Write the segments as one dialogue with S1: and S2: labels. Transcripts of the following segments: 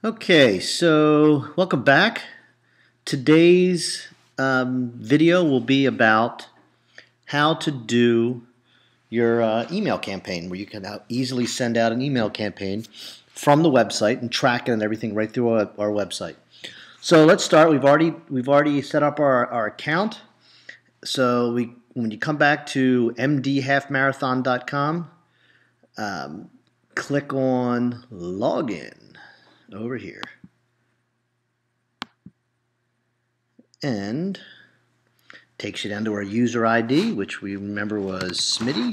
S1: Okay, so welcome back. Today's video will be about how to do your email campaign, where you can easily send out an email campaign from the website and track it and everything right through our website. So let's start. We've already set up our account. So when you come back to mdhalfmarathon.com, click on login over here. And takes you down to our user ID, which we remember was Smitty,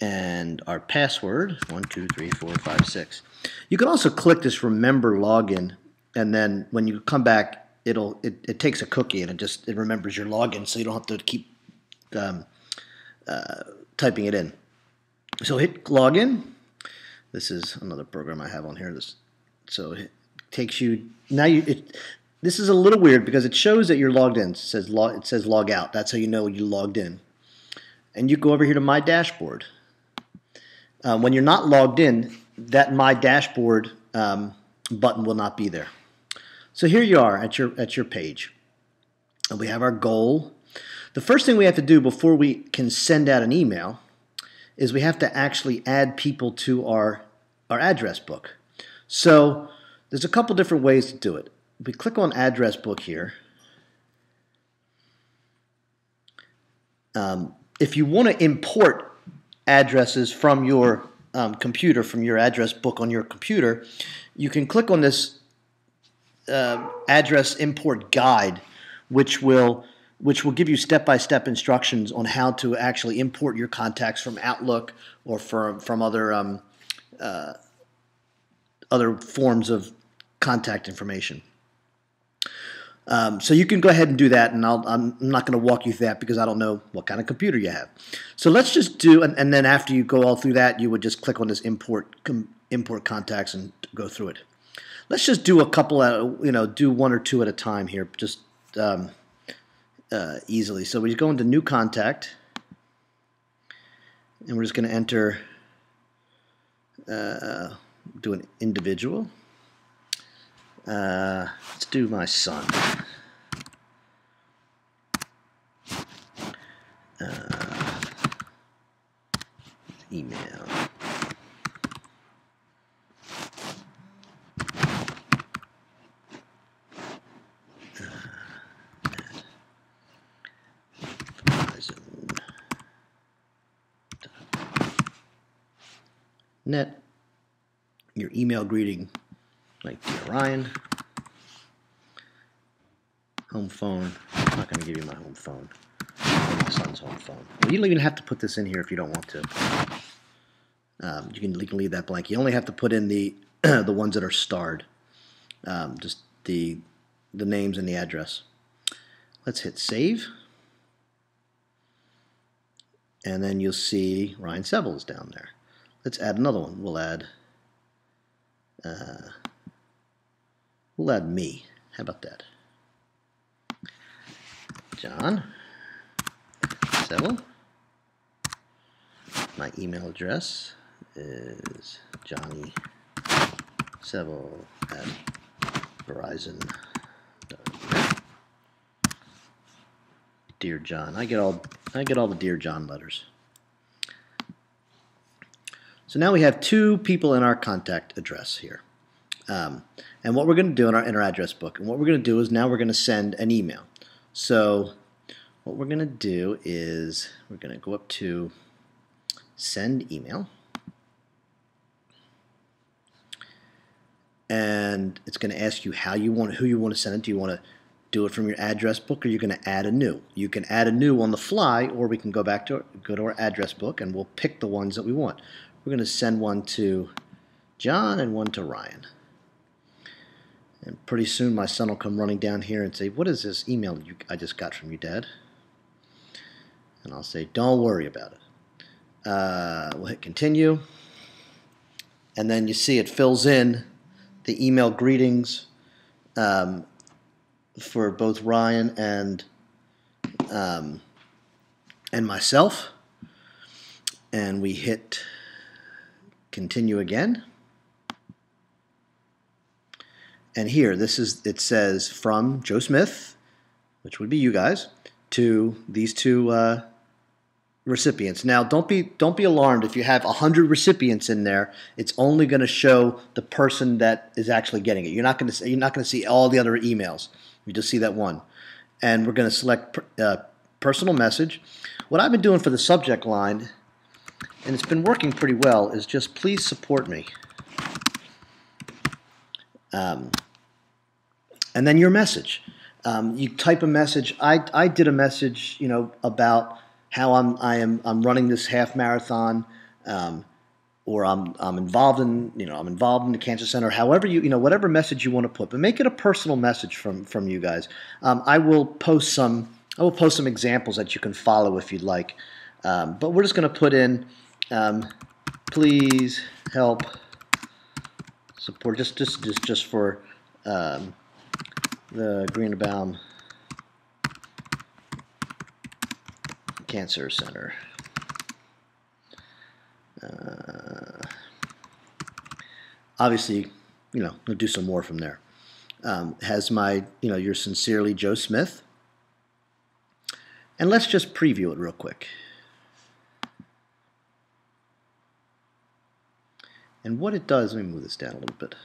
S1: and our password 123456. You can also click this remember login, and then when you come back, it takes a cookie and it remembers your login, so you don't have to keep typing it in. So hit login. This is another program I have on here. So it takes you now. This is a little weird because it shows that you're logged in. It says log out. That's how you know you logged in. And you go over here to My Dashboard. When you're not logged in, that My Dashboard button will not be there. So here you are at your page. And we have our goal. The first thing we have to do before we can send out an email is we have to actually add people to our address book. So there's a couple different ways to do it. We click on address book here. If you want to import addresses from your computer, from your address book on your computer, you can click on this address import guide, which will give you step-by-step instructions on how to actually import your contacts from Outlook or from other forms of contact information. So you can go ahead and do that, and I'm not going to walk you through that because I don't know what kind of computer you have. So let's just do, and then after you go all through that, you would just click on this import contacts and go through it. Let's just do a couple, do one or two at a time here, just easily. So we go into new contact, and we're just going to enter, do an individual. Let's do my son. Email. Net. Your email greeting, like Dear Ryan. Home phone. I'm not going to give you my home phone. My son's home phone. Well, you don't even have to put this in here if you don't want to. You can leave that blank. You only have to put in the the ones that are starred. Just the names and the address. Let's hit save. And then you'll see Ryan Seville is down there. Let's add another one. We'll add me. How about that? John Seville. My email address is Johnny Seville at Verizon.net. Dear John. I get all the Dear John letters. So now we have two people in our contact address here. And what we're going to do in our address book, and what we're going to do is now we're going to send an email. So what we're going to do is we're going to go up to send email. And it's going to ask you who you want to send it. Do you want to do it from your address book, or you're going to add a new? You can add a new on the fly, or we can go to our address book and we'll pick the ones that we want. We're going to send one to John and one to Ryan. And pretty soon my son will come running down here and say, "What is this email I just got from you, Dad?" And I'll say, "Don't worry about it." We'll hit continue. And then you see it fills in the email greetings for both Ryan and myself. And we hit continue again. And here, it says from Joe Smith, which would be you guys, to these two recipients. Now, don't be alarmed if you have 100 recipients in there. It's only going to show the person that is actually getting it. You're not going to see all the other emails. You just see that one. And we're going to select personal message. What I've been doing for the subject line, and it's been working pretty well, is just please support me. And then your message. You type a message. I did a message, about how I'm running this half marathon, or I'm involved in the cancer center. However whatever message you want to put, but make it a personal message from you guys. I will post some examples that you can follow if you'd like. But we're just going to put in, please help support just for the Greenbaum Cancer Center. Obviously, we'll do some more from there. Has my, yours sincerely, Joe Smith. And let's just preview it real quick. And what it does, let me move this down a little bit.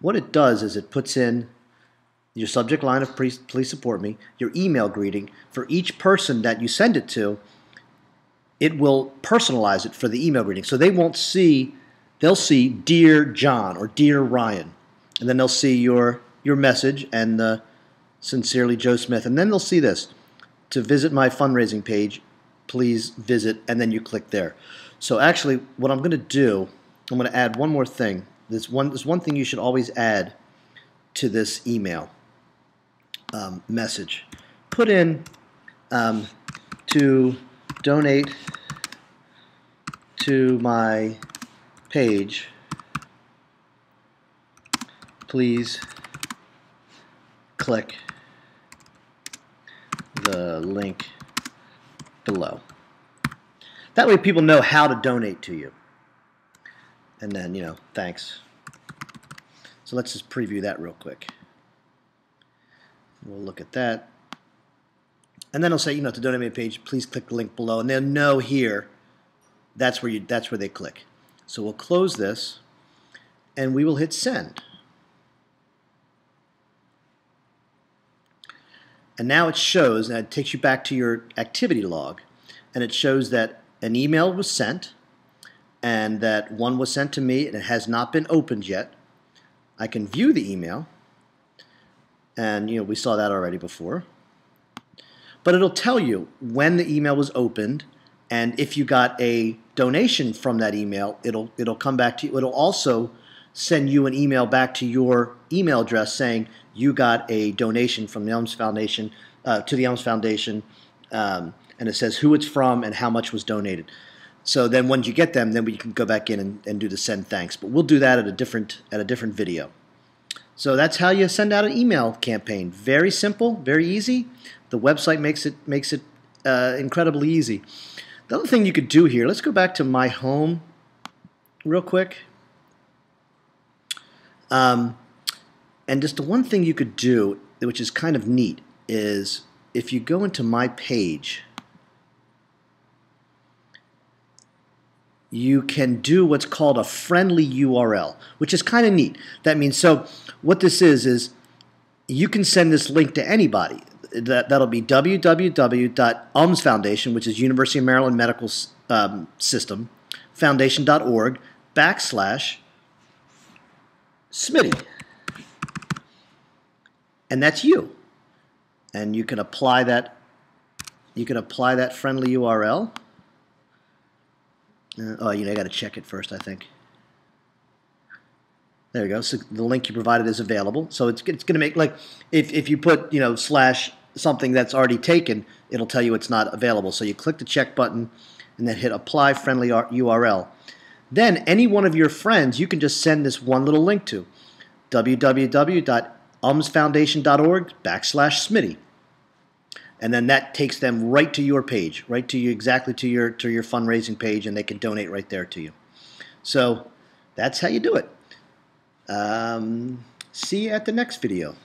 S1: What it does is it puts in your subject line of please support me, your email greeting. For each person that you send it to, it will personalize it for the email greeting. So they'll see Dear John or Dear Ryan. And then they'll see your message and the sincerely Joe Smith. And then they'll see this. To visit my fundraising page, please visit, and then you click there. So actually, what I'm going to do, I'm going to add one more thing. There's one thing you should always add to this email message. Put in to donate to my page, please click the link below. That way people know how to donate to you. And then, thanks. So let's just preview that real quick. We'll look at that. And then it'll say, to donate my page, please click the link below. And they'll know here that's where they click. So we'll close this and we will hit send. And now it shows, and it takes you back to your activity log, and it shows that an email was sent, and that one was sent to me, and it has not been opened yet. I can view the email, and we saw that already before. But it'll tell you when the email was opened, and if you got a donation from that email, it'll come back to you. It'll also send you an email back to your email address saying you got a donation from the Elms Foundation to the Elms Foundation, and it says who it's from and how much was donated. So then once you get them, then we can go back in and do the send thanks. But we'll do that at a different video. So that's how you send out an email campaign. Very simple, very easy. The website makes it incredibly easy. The other thing you could do here, let's go back to my home real quick. And just the one thing you could do, which is kind of neat, is if you go into my page, you can do what's called a friendly URL, which is kind of neat. That means, so what this is you can send this link to anybody. That'll be www.UMS Foundation, which is University of Maryland Medical System, foundation.org/Smitty. And that's you. And you can apply that. You can apply that friendly URL. I got to check it first, I think. There you go. So the link you provided is available. So it's going to make, like, if you put slash something that's already taken, it'll tell you it's not available. So you click the check button and then hit apply friendly URL. Then any one of your friends, you can just send this one little link to www.umsfoundation.org/Smitty. And then that takes them right to your page, exactly to your fundraising page, and they can donate right there to you. So that's how you do it. See you at the next video.